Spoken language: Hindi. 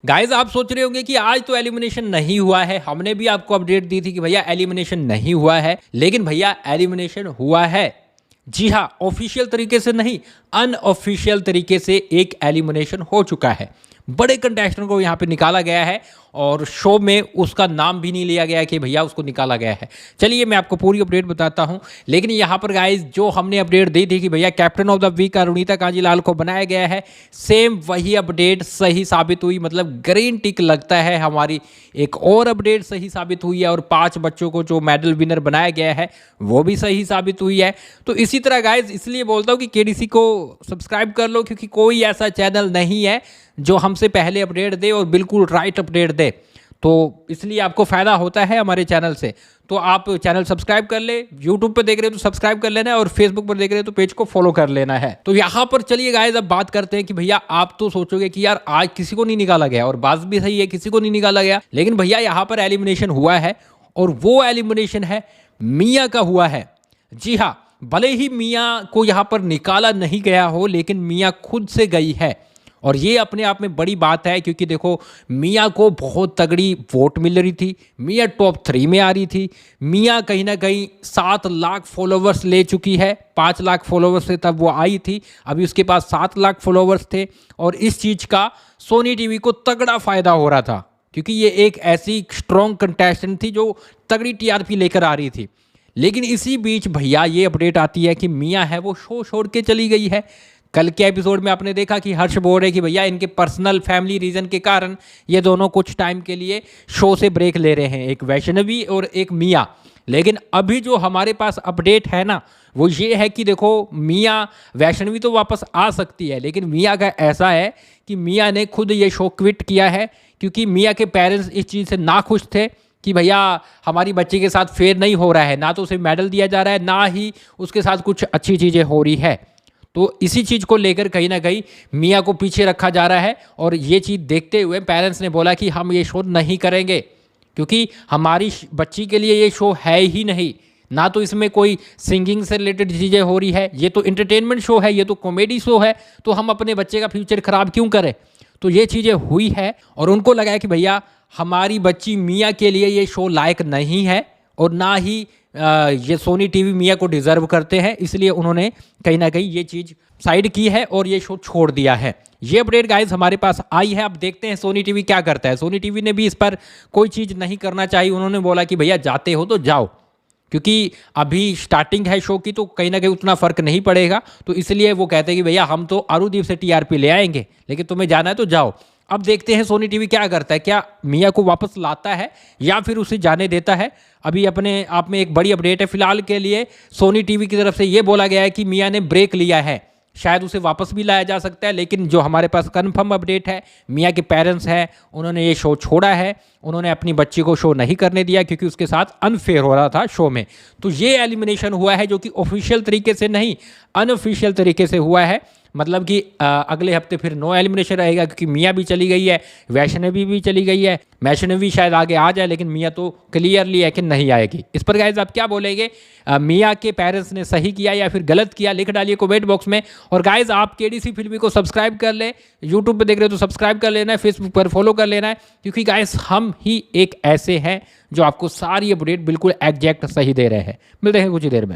गाइज आप सोच रहे होंगे कि आज तो एलिमिनेशन नहीं हुआ है, हमने भी आपको अपडेट दी थी कि भैया एलिमिनेशन नहीं हुआ है, लेकिन भैया एलिमिनेशन हुआ है। जी हाँ, ऑफिशियल तरीके से नहीं, अनऑफिशियल तरीके से एक एलिमिनेशन हो चुका है। बड़े कंटेस्टेंट को यहाँ पे निकाला गया है और शो में उसका नाम भी नहीं लिया गया कि भैया उसको निकाला गया है। चलिए मैं आपको पूरी अपडेट बताता हूँ, लेकिन यहाँ पर गाइज जो हमने अपडेट दी थी कि भैया captain of the week Arunita Kanjilal को बनाया गया है, सेम वही अपडेट सही साबित हुई, मतलब ग्रीन टिक लगता है। हमारी एक और अपडेट सही साबित हुई है और 5 बच्चों को जो मेडल विनर बनाया गया है वो भी सही साबित हुई है। तो इसी तरह गाइज इसलिए बोलता हूँ कि केडीसी को सब्सक्राइब कर लो, क्योंकि कोई ऐसा चैनल नहीं है जो हमसे पहले अपडेट दे और बिल्कुल राइट अपडेट दे। तो इसलिए आपको फ़ायदा होता है हमारे चैनल से। तो आप चैनल सब्सक्राइब कर ले, यूट्यूब पे देख रहे हो तो सब्सक्राइब कर लेना है और फेसबुक पर देख रहे हो तो पेज को फॉलो कर लेना है। तो यहाँ पर चलिए गाइस अब बात करते हैं कि भैया आप तो सोचोगे कि यार आज किसी को नहीं निकाला गया, और बात भी सही है, किसी को नहीं निकाला गया, लेकिन भैया यहाँ पर एलिमिनेशन हुआ है और वो एलिमिनेशन है मियाँ का हुआ है। जी हाँ, भले ही मियाँ को यहाँ पर निकाला नहीं गया हो, लेकिन मियाँ खुद से गई है और ये अपने आप में बड़ी बात है, क्योंकि देखो मियाँ को बहुत तगड़ी वोट मिल रही थी, मियाँ टॉप 3 में आ रही थी, मियाँ कहीं ना कहीं 7 लाख फॉलोवर्स ले चुकी है। 5 लाख फॉलोवर्स से तब वो आई थी, अभी उसके पास 7 लाख फॉलोवर्स थे और इस चीज़ का सोनी टीवी को तगड़ा फ़ायदा हो रहा था, क्योंकि ये एक ऐसी स्ट्रॉन्ग कंटेस्टेंट थी जो तगड़ी टीआरपी लेकर आ रही थी। लेकिन इसी बीच भैया ये अपडेट आती है कि मियाँ है वो शो छोड़ के चली गई है। कल के एपिसोड में आपने देखा कि हर्ष बोल रहे कि भैया इनके पर्सनल फैमिली रीज़न के कारण ये दोनों कुछ टाइम के लिए शो से ब्रेक ले रहे हैं, एक वैष्णवी और एक मियाँ। लेकिन अभी जो हमारे पास अपडेट है ना, वो ये है कि देखो मियाँ, वैष्णवी तो वापस आ सकती है, लेकिन मियाँ का ऐसा है कि मियाँ ने खुद ये शो क्विट किया है, क्योंकि मियाँ के पेरेंट्स इस चीज़ से नाखुश थे कि भैया हमारी बच्ची के साथ फेयर नहीं हो रहा है, ना तो उसे मेडल दिया जा रहा है, ना ही उसके साथ कुछ अच्छी चीज़ें हो रही है। तो इसी चीज़ को लेकर कहीं ना कहीं मियाँ को पीछे रखा जा रहा है और ये चीज़ देखते हुए पेरेंट्स ने बोला कि हम ये शो नहीं करेंगे, क्योंकि हमारी बच्ची के लिए ये शो है ही नहीं, ना तो इसमें कोई सिंगिंग से रिलेटेड चीज़ें हो रही है, ये तो एंटरटेनमेंट शो है, ये तो कॉमेडी शो है, तो हम अपने बच्चे का फ्यूचर ख़राब क्यों करें। तो ये चीज़ें हुई है और उनको लगा है कि भैया हमारी बच्ची मियाँ के लिए ये शो लायक नहीं है और ना ही ये सोनी टीवी मियाँ को डिज़र्व करते हैं, इसलिए उन्होंने कहीं ना कहीं ये चीज़ साइड की है और ये शो छोड़ दिया है। ये अपडेट गाइस हमारे पास आई है, अब देखते हैं सोनी टीवी क्या करता है। सोनी टीवी ने भी इस पर कोई चीज़ नहीं करना चाहिए, उन्होंने बोला कि भैया जाते हो तो जाओ, क्योंकि अभी स्टार्टिंग है शो की, तो कहीं ना कहीं उतना फ़र्क नहीं पड़ेगा। तो इसलिए वो कहते हैं कि भैया हम तो अरुदीप से टीआरपी ले आएंगे, लेकिन तुम्हें जाना है तो जाओ। अब देखते हैं सोनी टीवी क्या करता है, क्या मियाँ को वापस लाता है या फिर उसे जाने देता है। अभी अपने आप में एक बड़ी अपडेट है फिलहाल के लिए, सोनी टीवी की तरफ से ये बोला गया है कि मियाँ ने ब्रेक लिया है, शायद उसे वापस भी लाया जा सकता है, लेकिन जो हमारे पास कंफर्म अपडेट है, मियाँ के पेरेंट्स हैं, उन्होंने ये शो छोड़ा है, उन्होंने अपनी बच्ची को शो नहीं करने दिया क्योंकि उसके साथ अनफेयर हो रहा था शो में। तो ये एलिमिनेशन हुआ है जो कि ऑफिशियल तरीके से नहीं, अनऑफिशियल तरीके से हुआ है। मतलब कि अगले हफ्ते फिर नो एलिमिनेशन रहेगा, क्योंकि मियाँ भी चली गई है, वैष्णवी भी चली गई है। वैष्णवी शायद आगे आ जाए, लेकिन मियाँ तो क्लियरली है कि नहीं आएगी। इस पर गाइस आप क्या बोलेंगे, मियाँ के पेरेंट्स ने सही किया या फिर गलत किया, लिख डालिए कमेंट बॉक्स में। और गाइस आप केडीसी फिल्मी को सब्सक्राइब कर ले, यूट्यूब पर देख रहे हो तो सब्सक्राइब कर लेना है, फेसबुक पर फॉलो कर लेना है, क्योंकि गाइस हम ही एक ऐसे हैं जो आपको सारी अपडेट बिल्कुल एग्जैक्ट सही दे रहे हैं। मिलते हैं कुछ ही देर में।